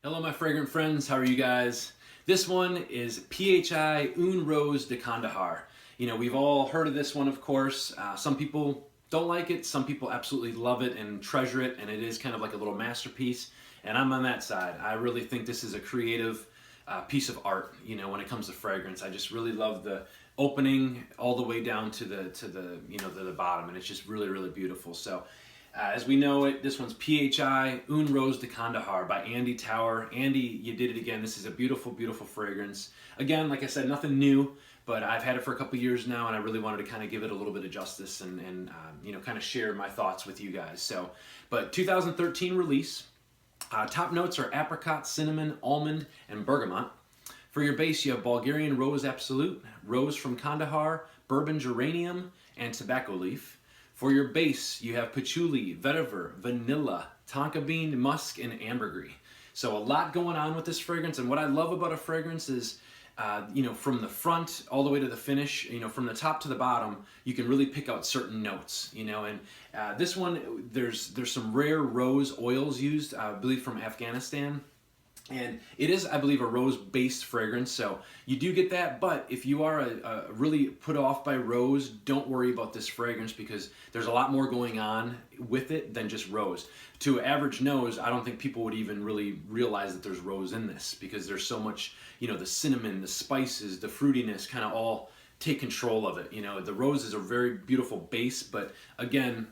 Hello my fragrant friends, how are you guys? This one is PHI Un Rose de Kandahar. You know, we've all heard of this one, of course. Some people don't like it, some people absolutely love it and treasure it, and it is kind of like a little masterpiece. And I'm on that side. I really think this is a creative piece of art, you know, when it comes to fragrance. I just really love the opening all the way down to the bottom, and it's just really, really beautiful. So as we know it, this one's PHI Un Rose de Kandahar by Andy Tower. Andy, you did it again. This is a beautiful, beautiful fragrance. Again, like I said, nothing new, but I've had it for a couple years now, and I really wanted to kind of give it a little bit of justice and you know, kind of share my thoughts with you guys. So, but 2013 release. Top notes are apricot, cinnamon, almond, and bergamot. For your base, you have Bulgarian Rose Absolute, Rose from Kandahar, Bourbon Geranium, and Tobacco Leaf. For your base, you have patchouli, vetiver, vanilla, tonka bean, musk, and ambergris. So a lot going on with this fragrance, and what I love about a fragrance is, you know, from the front all the way to the finish, you know, from the top to the bottom, you can really pick out certain notes, you know. And this one, there's some rare rose oils used, I believe from Afghanistan. And it is, I believe, a rose-based fragrance, so you do get that. But if you are really put off by rose, don't worry about this fragrance because there's a lot more going on with it than just rose. To average nose, I don't think people would even really realize that there's rose in this because there's so much, you know, the cinnamon, the spices, the fruitiness kind of all take control of it. You know, the rose is a very beautiful base, but again,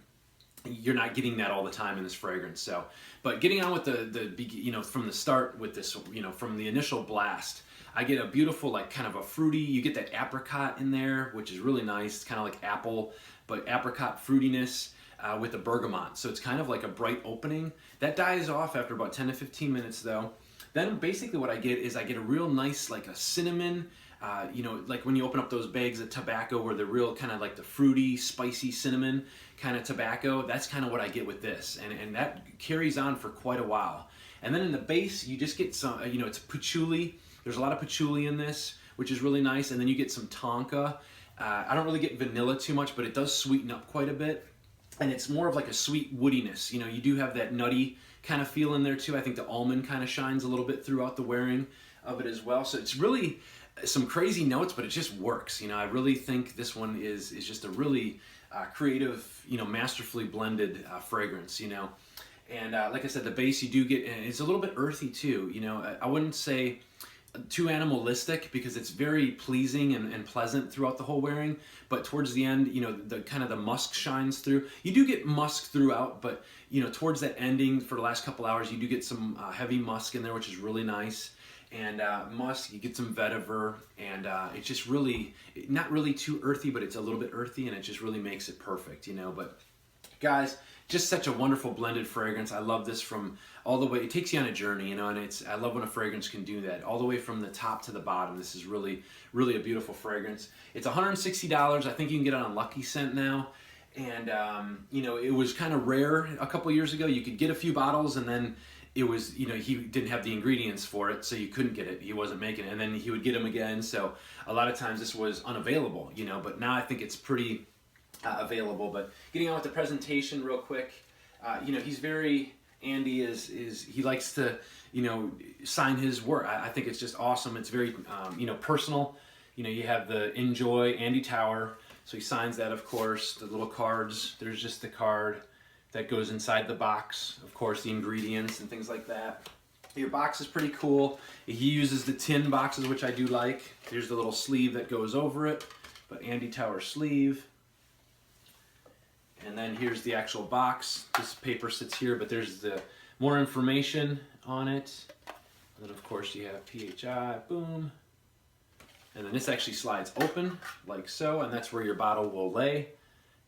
you're not getting that all the time in this fragrance. So, but getting on with the you know, from the start with this, you know, from the initial blast, I get a beautiful, like, kind of a fruity, you get that apricot in there, which is really nice. It's kind of like apple, but apricot fruitiness with the bergamot. So it's kind of like a bright opening. That dies off after about 10 to 15 minutes though. Then basically what I get is I get a real nice, like a cinnamon, you know, like when you open up those bags of tobacco where they're real kind of like the fruity, spicy cinnamon kind of tobacco, that's kind of what I get with this. And that carries on for quite a while. And then in the base, you just get some, you know, it's patchouli. There's a lot of patchouli in this, which is really nice. And then you get some tonka. I don't really get vanilla too much, but it does sweeten up quite a bit. And it's more of like a sweet woodiness. You know, you do have that nutty kind of feel in there too. I think the almond kind of shines a little bit throughout the wearing of it as well. So it's really some crazy notes, but it just works. You know, I really think this one is just a really creative, you know, masterfully blended fragrance, you know. And like I said, the base you do get, and it's a little bit earthy too. You know, I wouldn't say too animalistic because it's very pleasing and pleasant throughout the whole wearing, but towards the end, you know, the kind of the musk shines through. You do get musk throughout, but you know, towards that ending for the last couple hours, you do get some heavy musk in there, which is really nice. And musk, you get some vetiver, and it's just really, not really too earthy, but it's a little bit earthy, and it just really makes it perfect, you know. But guys, just such a wonderful blended fragrance. I love this from all the way, it takes you on a journey, you know, and I love when a fragrance can do that, all the way from the top to the bottom. This is really, really a beautiful fragrance. It's $160. I think you can get it on Lucky Scent now. And, you know, it was kind of rare a couple years ago. You could get a few bottles, and then it was, you know, he didn't have the ingredients for it, so you couldn't get it. He wasn't making it, and then he would get them again. So a lot of times this was unavailable, you know, but now I think it's pretty available. But getting on with the presentation real quick, you know, he's very, Andy is he likes to, you know, sign his work. I think it's just awesome. It's very, you know, personal. You know, you have the Enjoy Andy Tower, so he signs that, of course, the little cards. There's just the card that goes inside the box, of course, the ingredients and things like that. Your box is pretty cool. He uses the tin boxes, which I do like. Here's the little sleeve that goes over it, but Andy Tower sleeve. And then here's the actual box. This paper sits here, but there's the more information on it. And then of course you have PHI, boom. And then this actually slides open like so, and that's where your bottle will lay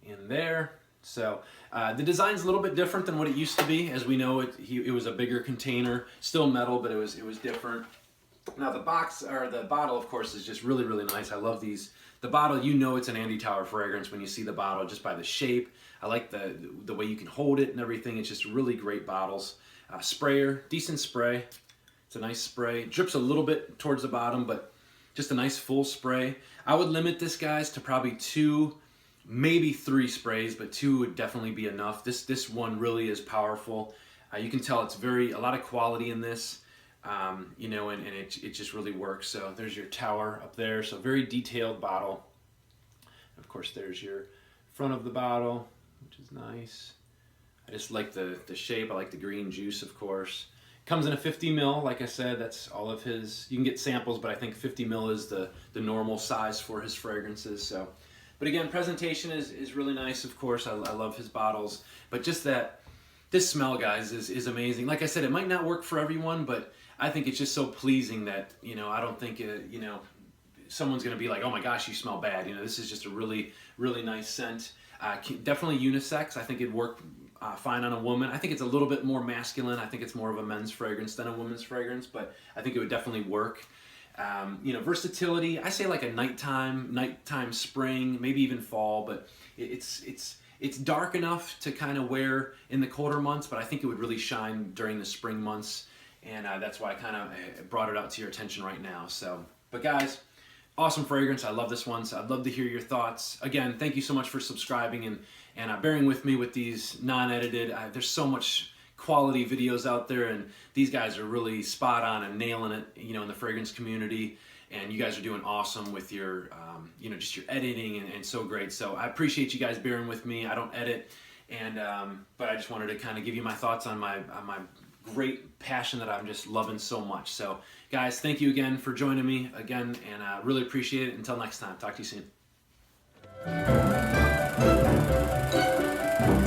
in there. So the design's a little bit different than what it used to be. As we know, it was a bigger container, still metal, but it was different. Now the box, or the bottle, of course, is just really, really nice. I love these. The bottle, you know it's an Andy Tower fragrance when you see the bottle, just by the shape. I like the way you can hold it and everything. It's just really great bottles. Sprayer, decent spray. It's a nice spray. It drips a little bit towards the bottom, but just a nice full spray. I would limit this, guys, to probably 2, maybe 3 sprays, but 2 would definitely be enough. This one really is powerful. You can tell it's a lot of quality in this. you know, and it just really works. So there's your tower up there. So very detailed bottle. Of course, there's your front of the bottle, which is nice. I just like the shape. I like the green juice, of course. Comes in a 50 ml, like I said, that's all of his. You can get samples, but I think 50 ml is the normal size for his fragrances. So, but again, presentation is really nice, of course. I love his bottles, but just this smell, guys, is amazing. Like I said, it might not work for everyone, but I think it's just so pleasing that, you know, I don't think, you know, someone's going to be like, oh my gosh, you smell bad. You know, this is just a really, really nice scent. Definitely unisex. I think it'd work fine on a woman. I think it's a little bit more masculine. I think it's more of a men's fragrance than a woman's fragrance, but I think it would definitely work. You know, versatility, I say like a nighttime spring, maybe even fall, but it's dark enough to kind of wear in the colder months, but I think it would really shine during the spring months, and that's why I kind of brought it out to your attention right now. So, but guys, awesome fragrance. I love this one, so I'd love to hear your thoughts. Again, thank you so much for subscribing and bearing with me with these non-edited. There's so much quality videos out there, and these guys are really spot on and nailing it, you know, in the fragrance community. And you guys are doing awesome with your, you know, just your editing and so great. So I appreciate you guys bearing with me. I don't edit, and but I just wanted to kind of give you my thoughts on my great passion that I'm just loving so much. So guys, thank you again for joining me again, and I really appreciate it. Until next time, talk to you soon.